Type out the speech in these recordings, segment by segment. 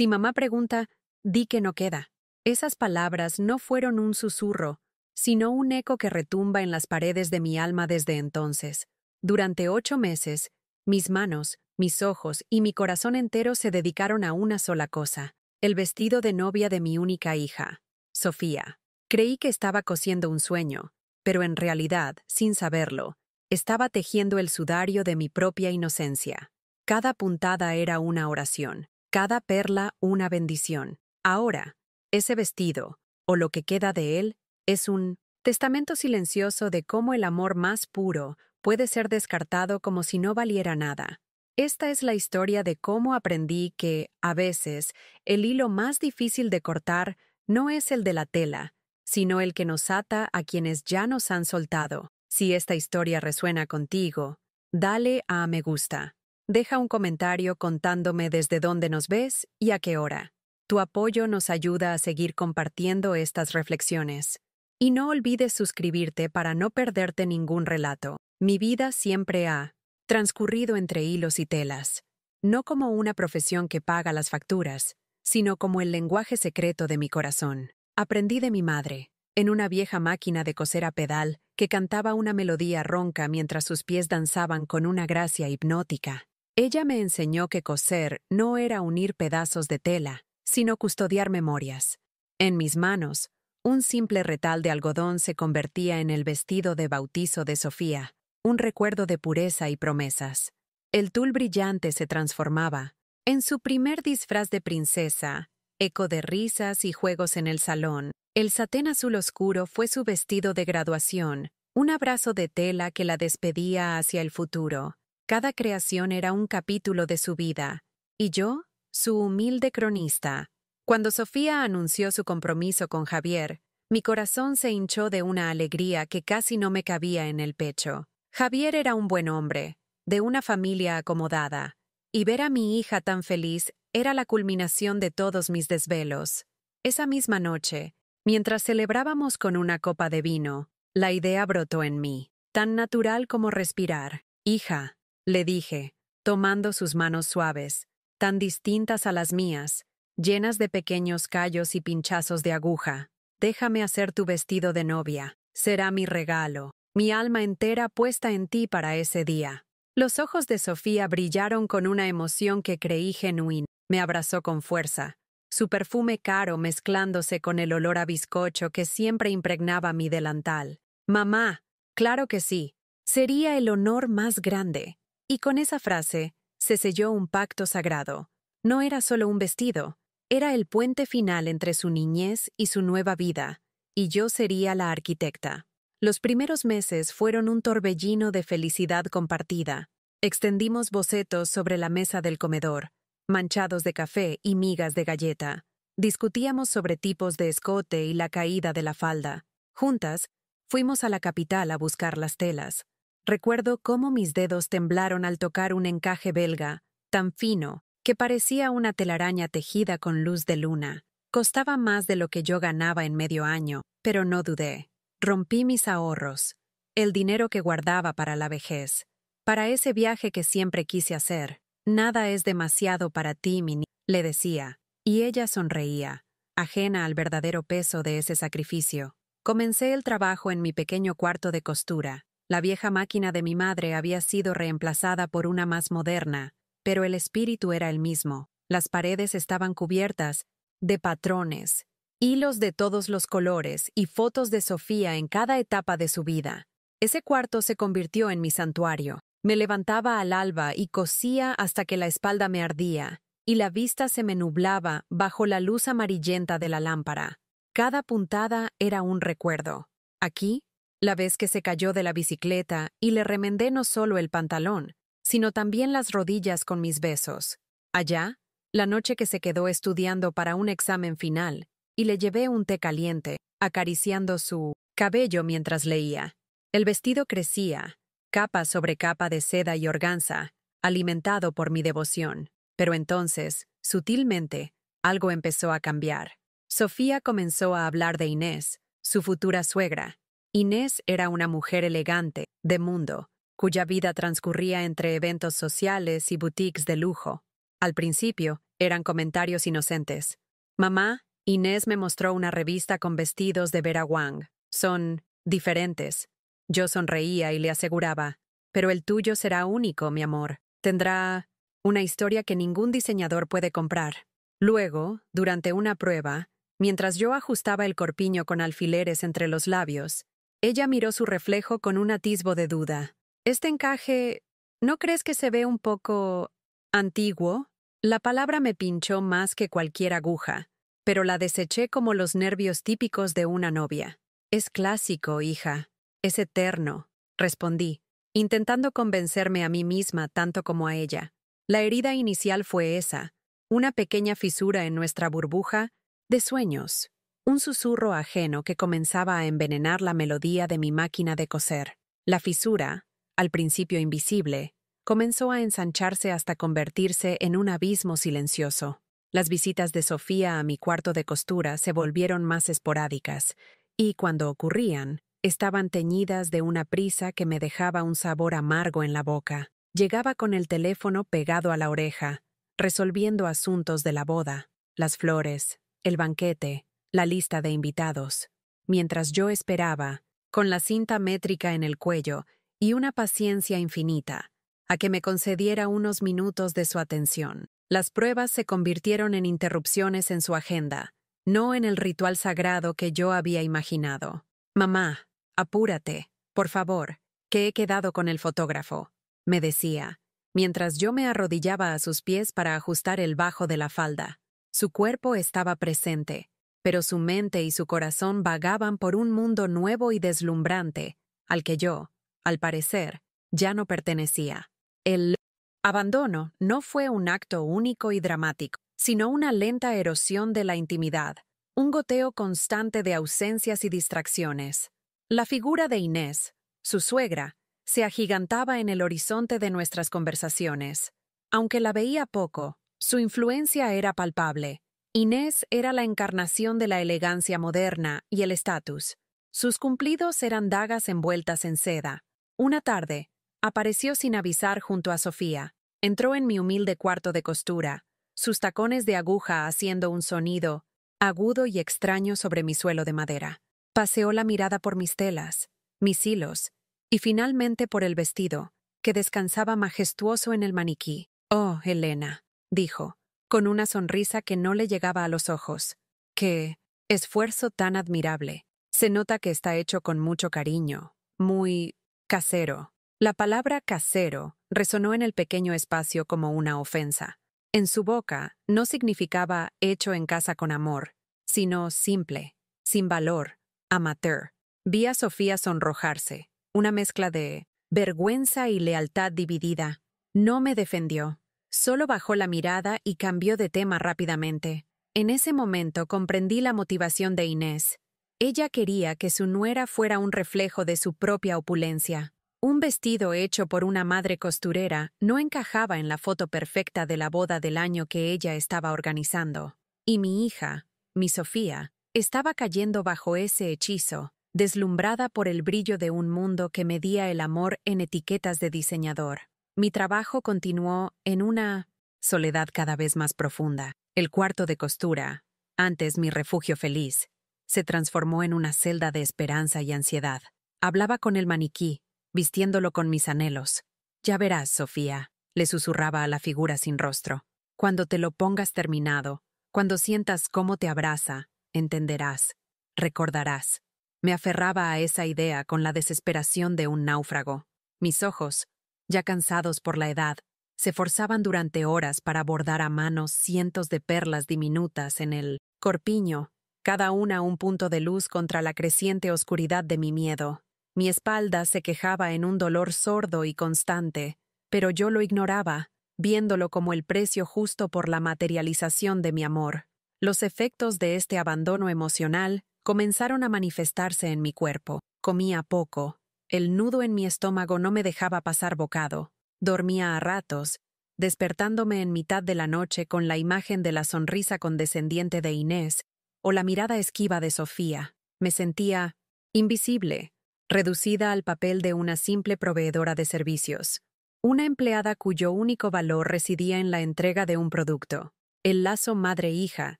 Si mamá pregunta, di que no queda. Esas palabras no fueron un susurro, sino un eco que retumba en las paredes de mi alma desde entonces. Durante 8 meses, mis manos, mis ojos y mi corazón entero se dedicaron a una sola cosa: el vestido de novia de mi única hija, Sofía. Creí que estaba cosiendo un sueño, pero en realidad, sin saberlo, estaba tejiendo el sudario de mi propia inocencia. Cada puntada era una oración, cada perla una bendición. Ahora, ese vestido, o lo que queda de él, es un testamento silencioso de cómo el amor más puro puede ser descartado como si no valiera nada. Esta es la historia de cómo aprendí que, a veces, el hilo más difícil de cortar no es el de la tela, sino el que nos ata a quienes ya nos han soltado. Si esta historia resuena contigo, dale a me gusta. Deja un comentario contándome desde dónde nos ves y a qué hora. Tu apoyo nos ayuda a seguir compartiendo estas reflexiones. Y no olvides suscribirte para no perderte ningún relato. Mi vida siempre ha transcurrido entre hilos y telas, no como una profesión que paga las facturas, sino como el lenguaje secreto de mi corazón. Aprendí de mi madre, en una vieja máquina de coser a pedal que cantaba una melodía ronca mientras sus pies danzaban con una gracia hipnótica. Ella me enseñó que coser no era unir pedazos de tela, sino custodiar memorias. En mis manos, un simple retal de algodón se convertía en el vestido de bautizo de Sofía, un recuerdo de pureza y promesas. El tul brillante se transformaba en su primer disfraz de princesa, eco de risas y juegos en el salón. El satén azul oscuro fue su vestido de graduación, un abrazo de tela que la despedía hacia el futuro. Cada creación era un capítulo de su vida, y yo, su humilde cronista. Cuando Sofía anunció su compromiso con Javier, mi corazón se hinchó de una alegría que casi no me cabía en el pecho. Javier era un buen hombre, de una familia acomodada, y ver a mi hija tan feliz era la culminación de todos mis desvelos. Esa misma noche, mientras celebrábamos con una copa de vino, la idea brotó en mí, tan natural como respirar. Hija, le dije, tomando sus manos suaves, tan distintas a las mías, llenas de pequeños callos y pinchazos de aguja. Déjame hacer tu vestido de novia. Será mi regalo, mi alma entera puesta en ti para ese día. Los ojos de Sofía brillaron con una emoción que creí genuina. Me abrazó con fuerza, su perfume caro mezclándose con el olor a bizcocho que siempre impregnaba mi delantal. Mamá, claro que sí, sería el honor más grande. Y con esa frase, se selló un pacto sagrado. No era solo un vestido, era el puente final entre su niñez y su nueva vida, y yo sería la arquitecta. Los primeros meses fueron un torbellino de felicidad compartida. Extendimos bocetos sobre la mesa del comedor, manchados de café y migas de galleta. Discutíamos sobre tipos de escote y la caída de la falda. Juntas, fuimos a la capital a buscar las telas. Recuerdo cómo mis dedos temblaron al tocar un encaje belga, tan fino, que parecía una telaraña tejida con luz de luna. Costaba más de lo que yo ganaba en medio año, pero no dudé. Rompí mis ahorros, el dinero que guardaba para la vejez, para ese viaje que siempre quise hacer. Nada es demasiado para ti, mi niña, le decía, y ella sonreía, ajena al verdadero peso de ese sacrificio. Comencé el trabajo en mi pequeño cuarto de costura. La vieja máquina de mi madre había sido reemplazada por una más moderna, pero el espíritu era el mismo. Las paredes estaban cubiertas de patrones, hilos de todos los colores y fotos de Sofía en cada etapa de su vida. Ese cuarto se convirtió en mi santuario. Me levantaba al alba y cosía hasta que la espalda me ardía, y la vista se me nublaba bajo la luz amarillenta de la lámpara. Cada puntada era un recuerdo. Aquí, la vez que se cayó de la bicicleta y le remendé no solo el pantalón, sino también las rodillas con mis besos. Allá, la noche que se quedó estudiando para un examen final, y le llevé un té caliente, acariciando su cabello mientras leía. El vestido crecía, capa sobre capa de seda y organza, alimentado por mi devoción. Pero entonces, sutilmente, algo empezó a cambiar. Sofía comenzó a hablar de Inés, su futura suegra. Inés era una mujer elegante, de mundo, cuya vida transcurría entre eventos sociales y boutiques de lujo. Al principio, Eran comentarios inocentes. Mamá, Inés me mostró una revista con vestidos de Vera Wang. Son diferentes. Yo sonreía y le aseguraba, pero el tuyo será único, mi amor. Tendrá una historia que ningún diseñador puede comprar. Luego, durante una prueba, mientras yo ajustaba el corpiño con alfileres entre los labios, ella miró su reflejo con un atisbo de duda. Este encaje, ¿no crees que se ve un poco antiguo? La palabra me pinchó más que cualquier aguja, pero la deseché como los nervios típicos de una novia. Es clásico, hija. Es eterno, respondí, intentando convencerme a mí misma tanto como a ella. La herida inicial fue esa, una pequeña fisura en nuestra burbuja de sueños, un susurro ajeno que comenzaba a envenenar la melodía de mi máquina de coser. La fisura, al principio invisible, comenzó a ensancharse hasta convertirse en un abismo silencioso. Las visitas de Sofía a mi cuarto de costura se volvieron más esporádicas, y cuando ocurrían, estaban teñidas de una prisa que me dejaba un sabor amargo en la boca. Llegaba con el teléfono pegado a la oreja, resolviendo asuntos de la boda, las flores, el banquete, la lista de invitados. Mientras yo esperaba, con la cinta métrica en el cuello y una paciencia infinita, a que me concediera unos minutos de su atención. Las pruebas se convirtieron en interrupciones en su agenda, no en el ritual sagrado que yo había imaginado. Mamá, apúrate, por favor, que he quedado con el fotógrafo, me decía, mientras yo me arrodillaba a sus pies para ajustar el bajo de la falda. Su cuerpo estaba presente, pero su mente y su corazón vagaban por un mundo nuevo y deslumbrante, al que yo, al parecer, ya no pertenecía. El abandono no fue un acto único y dramático, sino una lenta erosión de la intimidad, un goteo constante de ausencias y distracciones. La figura de Inés, su suegra, se agigantaba en el horizonte de nuestras conversaciones. Aunque la veía poco, su influencia era palpable. Inés era la encarnación de la elegancia moderna y el estatus. Sus cumplidos eran dagas envueltas en seda. Una tarde, apareció sin avisar junto a Sofía. Entró en mi humilde cuarto de costura, sus tacones de aguja haciendo un sonido agudo y extraño sobre mi suelo de madera. Paseó la mirada por mis telas, mis hilos, y finalmente por el vestido, que descansaba majestuoso en el maniquí. «Oh, Elena», dijo, con una sonrisa que no le llegaba a los ojos. «Qué esfuerzo tan admirable. Se nota que está hecho con mucho cariño, muy casero». La palabra casero resonó en el pequeño espacio como una ofensa. En su boca no significaba hecho en casa con amor, sino simple, sin valor, amateur. Vi a Sofía sonrojarse, una mezcla de vergüenza y lealtad dividida. No me defendió, solo bajó la mirada y cambió de tema rápidamente. En ese momento comprendí la motivación de Inés. Ella quería que su nuera fuera un reflejo de su propia opulencia. Un vestido hecho por una madre costurera no encajaba en la foto perfecta de la boda del año que ella estaba organizando. Y mi hija, mi Sofía, estaba cayendo bajo ese hechizo, deslumbrada por el brillo de un mundo que medía el amor en etiquetas de diseñador. Mi trabajo continuó en una soledad cada vez más profunda. El cuarto de costura, antes mi refugio feliz, se transformó en una celda de esperanza y ansiedad. Hablaba con el maniquí, vistiéndolo con mis anhelos. «Ya verás, Sofía», le susurraba a la figura sin rostro. «Cuando te lo pongas terminado, cuando sientas cómo te abraza, entenderás, recordarás». Me aferraba a esa idea con la desesperación de un náufrago. Mis ojos, ya cansados por la edad, se forzaban durante horas para bordar a mano cientos de perlas diminutas en el corpiño, cada una un punto de luz contra la creciente oscuridad de mi miedo. Mi espalda se quejaba en un dolor sordo y constante, pero yo lo ignoraba, viéndolo como el precio justo por la materialización de mi amor. Los efectos de este abandono emocional comenzaron a manifestarse en mi cuerpo. Comía poco, el nudo en mi estómago no me dejaba pasar bocado, dormía a ratos, despertándome en mitad de la noche con la imagen de la sonrisa condescendiente de Inés o la mirada esquiva de Sofía. Me sentía invisible, reducida al papel de una simple proveedora de servicios, una empleada cuyo único valor residía en la entrega de un producto. El lazo madre-hija,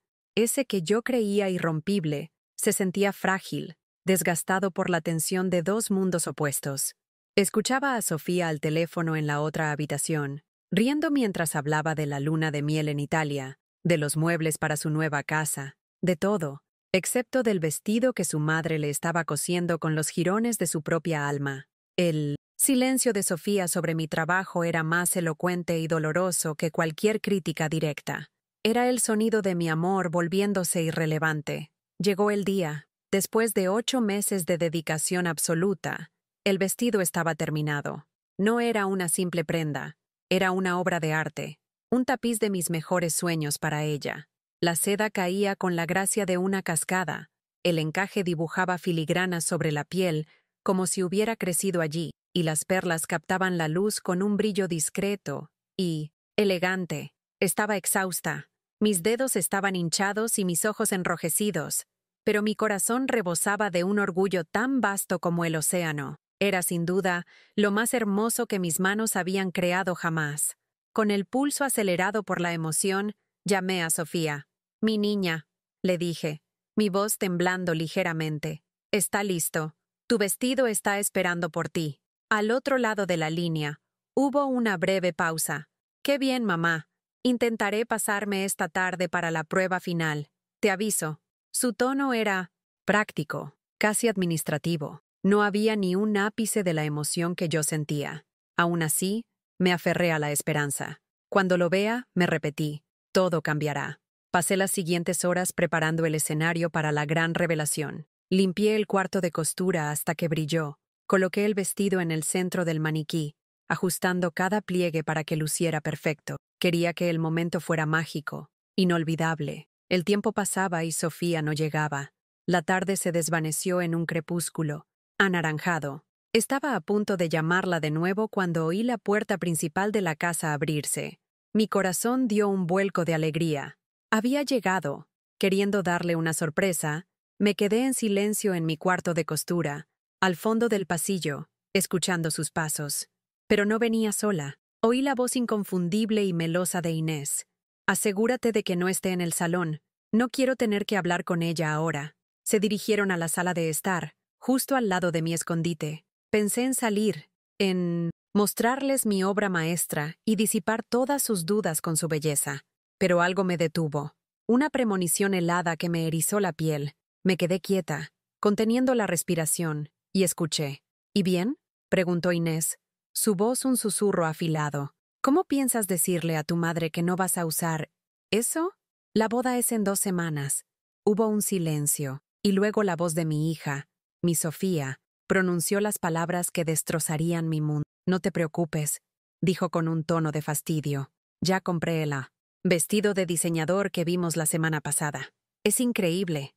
ese que yo creía irrompible, se sentía frágil, desgastado por la tensión de dos mundos opuestos. Escuchaba a Sofía al teléfono en la otra habitación, riendo mientras hablaba de la luna de miel en Italia, de los muebles para su nueva casa, de todo, excepto del vestido que su madre le estaba cosiendo con los jirones de su propia alma. El silencio de Sofía sobre mi trabajo era más elocuente y doloroso que cualquier crítica directa. Era el sonido de mi amor volviéndose irrelevante. Llegó el día. Después de 8 meses de dedicación absoluta, el vestido estaba terminado. No era una simple prenda, era una obra de arte, un tapiz de mis mejores sueños para ella. La seda caía con la gracia de una cascada, el encaje dibujaba filigranas sobre la piel como si hubiera crecido allí, y las perlas captaban la luz con un brillo discreto y elegante. Estaba exhausta. Mis dedos estaban hinchados y mis ojos enrojecidos, pero mi corazón rebosaba de un orgullo tan vasto como el océano. Era, sin duda, lo más hermoso que mis manos habían creado jamás. Con el pulso acelerado por la emoción, llamé a Sofía. «Mi niña», le dije, mi voz temblando ligeramente. «Está listo. Tu vestido está esperando por ti». Al otro lado de la línea, hubo una breve pausa. «Qué bien, mamá. Intentaré pasarme esta tarde para la prueba final. Te aviso». Su tono era práctico, casi administrativo. No había ni un ápice de la emoción que yo sentía. Aún así, me aferré a la esperanza. Cuando lo vea, me repetí, todo cambiará. Pasé las siguientes horas preparando el escenario para la gran revelación. Limpié el cuarto de costura hasta que brilló. Coloqué el vestido en el centro del maniquí, ajustando cada pliegue para que luciera perfecto. Quería que el momento fuera mágico, inolvidable. El tiempo pasaba y Sofía no llegaba. La tarde se desvaneció en un crepúsculo, anaranjado. Estaba a punto de llamarla de nuevo cuando oí la puerta principal de la casa abrirse. Mi corazón dio un vuelco de alegría. Había llegado. Queriendo darle una sorpresa, me quedé en silencio en mi cuarto de costura, al fondo del pasillo, escuchando sus pasos. Pero no venía sola. Oí la voz inconfundible y melosa de Inés. «Asegúrate de que no esté en el salón. No quiero tener que hablar con ella ahora». Se dirigieron a la sala de estar, justo al lado de mi escondite. Pensé en salir, en mostrarles mi obra maestra y disipar todas sus dudas con su belleza. Pero algo me detuvo. Una premonición helada que me erizó la piel. Me quedé quieta, conteniendo la respiración, y escuché. «¿Y bien?», preguntó Inés. Su voz un susurro afilado. «¿Cómo piensas decirle a tu madre que no vas a usar eso? La boda es en 2 semanas». Hubo un silencio, y luego la voz de mi hija, mi Sofía, pronunció las palabras que destrozarían mi mundo. «No te preocupes», dijo con un tono de fastidio. «Ya compré el vestido de diseñador que vimos la semana pasada. Es increíble».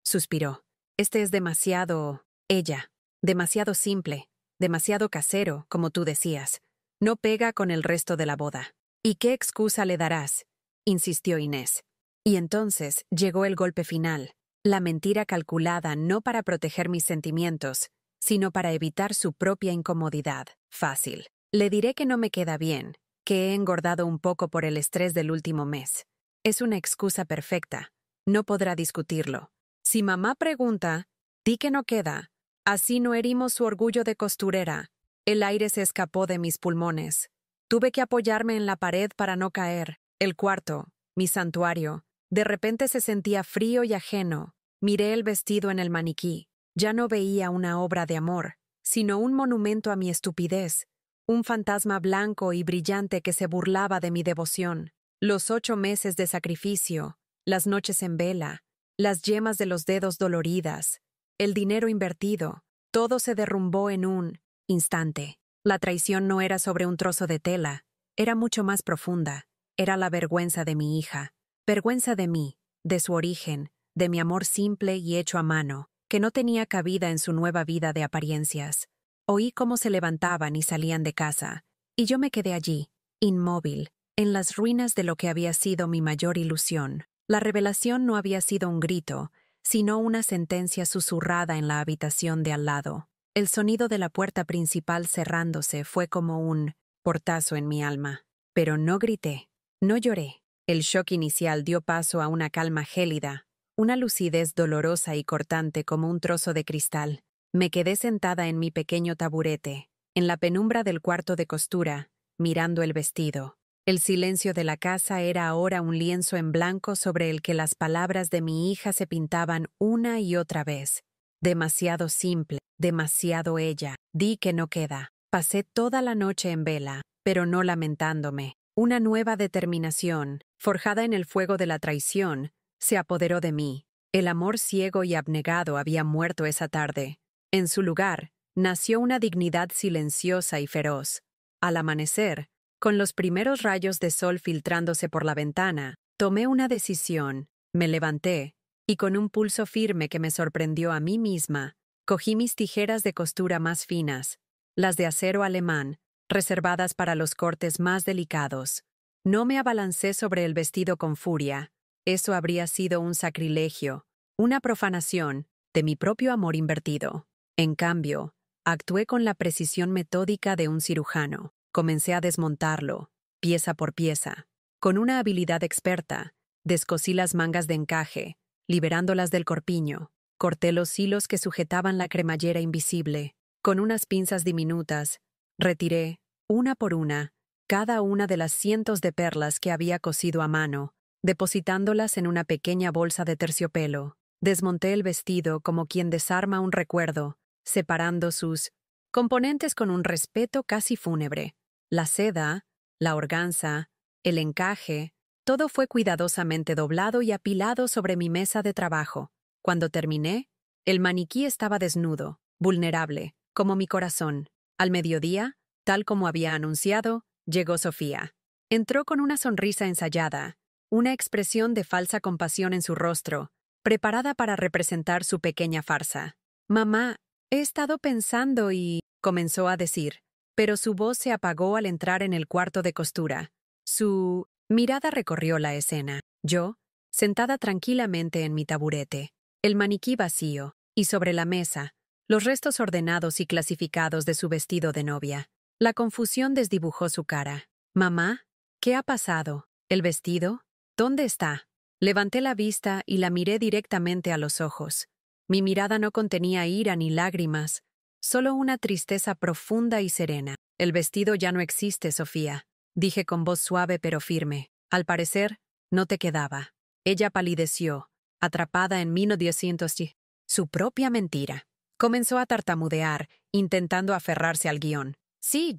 Suspiró. «Este es demasiado ella, demasiado simple, demasiado casero, como tú decías. No pega con el resto de la boda». «¿Y qué excusa le darás?», insistió Inés. Y entonces llegó el golpe final, la mentira calculada no para proteger mis sentimientos, sino para evitar su propia incomodidad. Fácil. Le diré que no me queda bien, que he engordado un poco por el estrés del último mes. Es una excusa perfecta. No podrá discutirlo. Si mamá pregunta, di que no queda. Así no herimos su orgullo de costurera. El aire se escapó de mis pulmones. Tuve que apoyarme en la pared para no caer. El cuarto, mi santuario, de repente se sentía frío y ajeno. Miré el vestido en el maniquí. Ya no veía una obra de amor, sino un monumento a mi estupidez, un fantasma blanco y brillante que se burlaba de mi devoción. Los 8 meses de sacrificio, las noches en vela, las yemas de los dedos doloridas, el dinero invertido, todo se derrumbó en un instante. La traición no era sobre un trozo de tela, era mucho más profunda. Era la vergüenza de mi hija, vergüenza de mí, de su origen, de mi amor simple y hecho a mano, que no tenía cabida en su nueva vida de apariencias. Oí cómo se levantaban y salían de casa, y yo me quedé allí, inmóvil, en las ruinas de lo que había sido mi mayor ilusión. La revelación no había sido un grito, sino una sentencia susurrada en la habitación de al lado. El sonido de la puerta principal cerrándose fue como un portazo en mi alma. Pero no grité, no lloré, El shock inicial dio paso a una calma gélida, una lucidez dolorosa y cortante como un trozo de cristal. Me quedé sentada en mi pequeño taburete, en la penumbra del cuarto de costura, mirando el vestido. El silencio de la casa era ahora un lienzo en blanco sobre el que las palabras de mi hija se pintaban una y otra vez. Demasiado simple, demasiado ella. Di que no queda. Pasé toda la noche en vela, pero no lamentándome. Una nueva determinación, forjada en el fuego de la traición, se apoderó de mí. El amor ciego y abnegado había muerto esa tarde. En su lugar, nació una dignidad silenciosa y feroz. Al amanecer, con los primeros rayos de sol filtrándose por la ventana, tomé una decisión, me levanté, y con un pulso firme que me sorprendió a mí misma, cogí mis tijeras de costura más finas, las de acero alemán, reservadas para los cortes más delicados. No me abalancé sobre el vestido con furia, eso habría sido un sacrilegio, una profanación de mi propio amor invertido. En cambio, actué con la precisión metódica de un cirujano. Comencé a desmontarlo, pieza por pieza. Con una habilidad experta, descosí las mangas de encaje, liberándolas del corpiño. Corté los hilos que sujetaban la cremallera invisible. Con unas pinzas diminutas, retiré, una por una, cada una de las cientos de perlas que había cosido a mano, depositándolas en una pequeña bolsa de terciopelo. Desmonté el vestido como quien desarma un recuerdo, separando sus componentes con un respeto casi fúnebre. La seda, la organza, el encaje, todo fue cuidadosamente doblado y apilado sobre mi mesa de trabajo. Cuando terminé, el maniquí estaba desnudo, vulnerable, como mi corazón. Al mediodía, tal como había anunciado, llegó Sofía. Entró con una sonrisa ensayada, una expresión de falsa compasión en su rostro, preparada para representar su pequeña farsa. «Mamá, he estado pensando y...», comenzó a decir, pero su voz se apagó al entrar en el cuarto de costura. Su mirada recorrió la escena. Yo, sentada tranquilamente en mi taburete, el maniquí vacío, y sobre la mesa, los restos ordenados y clasificados de su vestido de novia. La confusión desdibujó su cara. «Mamá, ¿qué ha pasado? ¿El vestido? ¿Dónde está?» Levanté la vista y la miré directamente a los ojos. Mi mirada no contenía ira ni lágrimas, solo una tristeza profunda y serena. «El vestido ya no existe, Sofía», dije con voz suave pero firme. «Al parecer, no te quedaba». Ella palideció, atrapada en 1910. Su propia mentira. Comenzó a tartamudear, intentando aferrarse al guión. «Sí,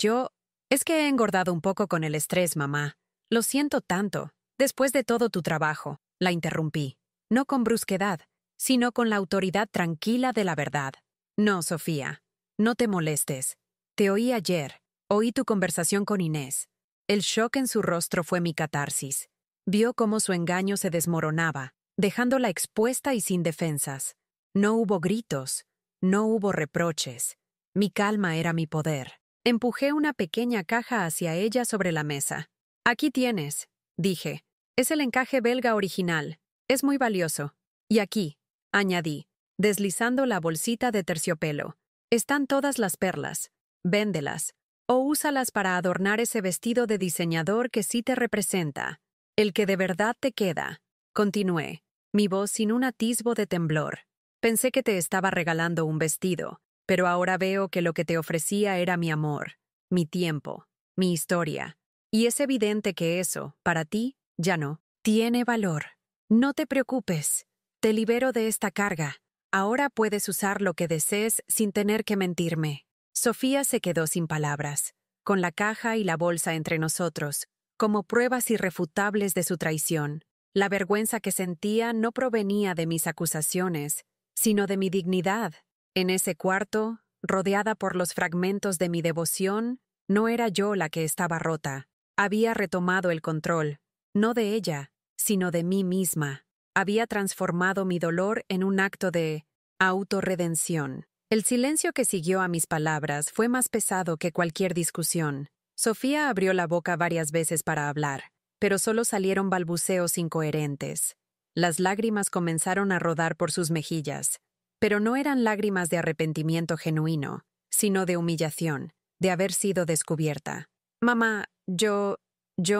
es que he engordado un poco con el estrés, mamá. Lo siento tanto. Después de todo tu trabajo», la interrumpí. No con brusquedad, sino con la autoridad tranquila de la verdad. «No, Sofía. No te molestes. Te oí ayer. Oí tu conversación con Inés». El shock en su rostro fue mi catarsis. Vio cómo su engaño se desmoronaba, dejándola expuesta y sin defensas. No hubo gritos, no hubo reproches. Mi calma era mi poder. Empujé una pequeña caja hacia ella sobre la mesa. «Aquí tienes», dije. «Es el encaje belga original. Es muy valioso. Y aquí», añadí, deslizando la bolsita de terciopelo, «están todas las perlas. Véndelas. O úsalas para adornar ese vestido de diseñador que sí te representa. El que de verdad te queda». Continué, mi voz sin un atisbo de temblor. «Pensé que te estaba regalando un vestido, pero ahora veo que lo que te ofrecía era mi amor, mi tiempo, mi historia. Y es evidente que eso, para ti, ya no tiene valor. No te preocupes. Te libero de esta carga. Ahora puedes usar lo que desees sin tener que mentirme». Sofía se quedó sin palabras, con la caja y la bolsa entre nosotros, como pruebas irrefutables de su traición. La vergüenza que sentía no provenía de mis acusaciones, sino de mi dignidad. En ese cuarto, rodeada por los fragmentos de mi devoción, no era yo la que estaba rota. Había retomado el control, no de ella, sino de mí misma. Había transformado mi dolor en un acto de autorredención. El silencio que siguió a mis palabras fue más pesado que cualquier discusión. Sofía abrió la boca varias veces para hablar, pero solo salieron balbuceos incoherentes. Las lágrimas comenzaron a rodar por sus mejillas, pero no eran lágrimas de arrepentimiento genuino, sino de humillación, de haber sido descubierta. «Mamá, yo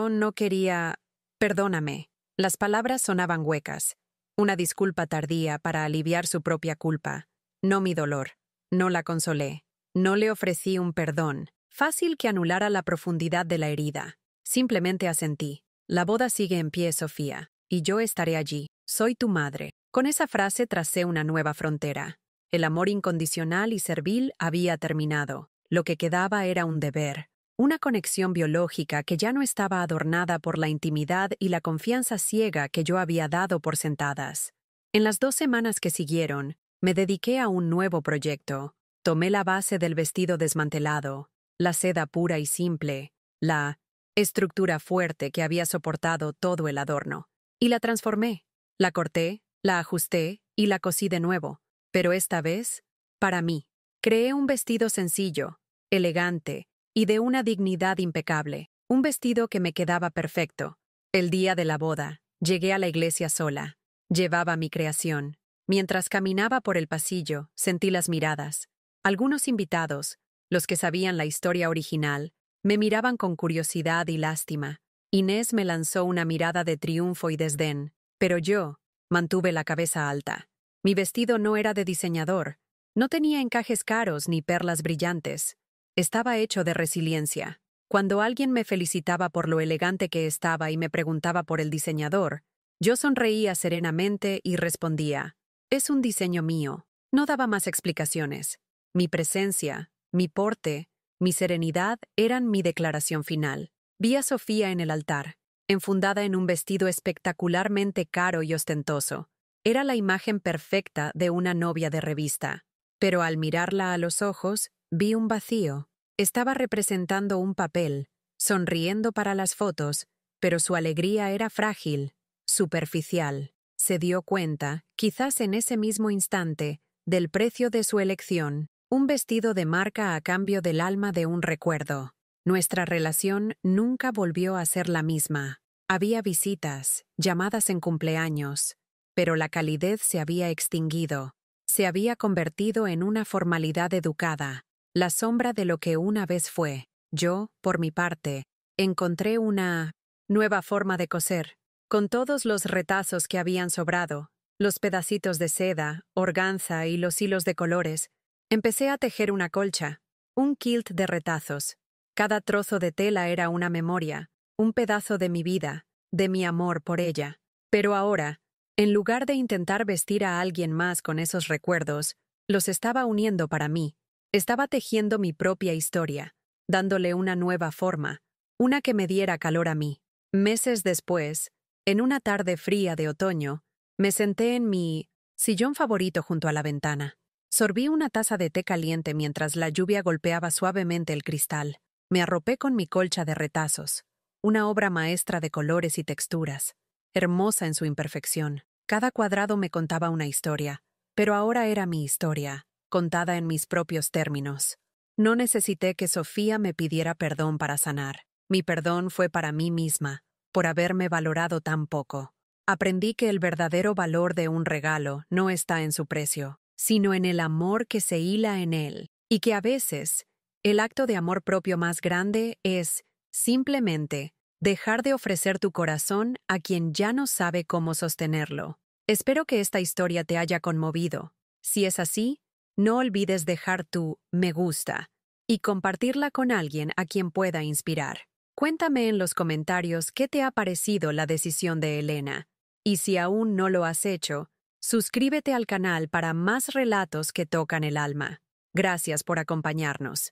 no quería...» Perdóname. Las palabras sonaban huecas. Una disculpa tardía para aliviar su propia culpa. No mi dolor. No la consolé. No le ofrecí un perdón, fácil que anulara la profundidad de la herida. Simplemente asentí. La boda sigue en pie, Sofía, y yo estaré allí. Soy tu madre. Con esa frase tracé una nueva frontera. El amor incondicional y servil había terminado. Lo que quedaba era un deber. Una conexión biológica que ya no estaba adornada por la intimidad y la confianza ciega que yo había dado por sentadas. En las 2 semanas que siguieron, me dediqué a un nuevo proyecto. Tomé la base del vestido desmantelado, la seda pura y simple, la estructura fuerte que había soportado todo el adorno, y la transformé. La corté, la ajusté y la cosí de nuevo, pero esta vez, para mí. Creé un vestido sencillo, elegante, y de una dignidad impecable, un vestido que me quedaba perfecto. El día de la boda, llegué a la iglesia sola. Llevaba mi creación. Mientras caminaba por el pasillo, sentí las miradas. Algunos invitados, los que sabían la historia original, me miraban con curiosidad y lástima. Inés me lanzó una mirada de triunfo y desdén, pero yo mantuve la cabeza alta. Mi vestido no era de diseñador, no tenía encajes caros ni perlas brillantes. Estaba hecho de resiliencia. Cuando alguien me felicitaba por lo elegante que estaba y me preguntaba por el diseñador, yo sonreía serenamente y respondía, es un diseño mío. No daba más explicaciones. Mi presencia, mi porte, mi serenidad eran mi declaración final. Vi a Sofía en el altar, enfundada en un vestido espectacularmente caro y ostentoso. Era la imagen perfecta de una novia de revista. Pero al mirarla a los ojos, vi un vacío. Estaba representando un papel, sonriendo para las fotos, pero su alegría era frágil, superficial. Se dio cuenta, quizás en ese mismo instante, del precio de su elección, un vestido de marca a cambio del alma de un recuerdo. Nuestra relación nunca volvió a ser la misma. Había visitas, llamadas en cumpleaños, pero la calidez se había extinguido. Se había convertido en una formalidad educada, la sombra de lo que una vez fue. Yo, por mi parte, encontré una nueva forma de coser, con todos los retazos que habían sobrado, los pedacitos de seda, organza y los hilos de colores. Empecé a tejer una colcha, un quilt de retazos. Cada trozo de tela era una memoria, un pedazo de mi vida, de mi amor por ella. Pero ahora, en lugar de intentar vestir a alguien más con esos recuerdos, los estaba uniendo para mí. Estaba tejiendo mi propia historia, dándole una nueva forma, una que me diera calor a mí. Meses después, en una tarde fría de otoño, me senté en mi sillón favorito junto a la ventana. Sorbí una taza de té caliente mientras la lluvia golpeaba suavemente el cristal. Me arropé con mi colcha de retazos, una obra maestra de colores y texturas, hermosa en su imperfección. Cada cuadrado me contaba una historia, pero ahora era mi historia, contada en mis propios términos. No necesité que Sofía me pidiera perdón para sanar. Mi perdón fue para mí misma, por haberme valorado tan poco. Aprendí que el verdadero valor de un regalo no está en su precio, sino en el amor que se hila en él, y que a veces, el acto de amor propio más grande es, simplemente, dejar de ofrecer tu corazón a quien ya no sabe cómo sostenerlo. Espero que esta historia te haya conmovido. Si es así, no olvides dejar tu me gusta y compartirla con alguien a quien pueda inspirar. Cuéntame en los comentarios qué te ha parecido la decisión de Elena. Y si aún no lo has hecho, suscríbete al canal para más relatos que tocan el alma. Gracias por acompañarnos.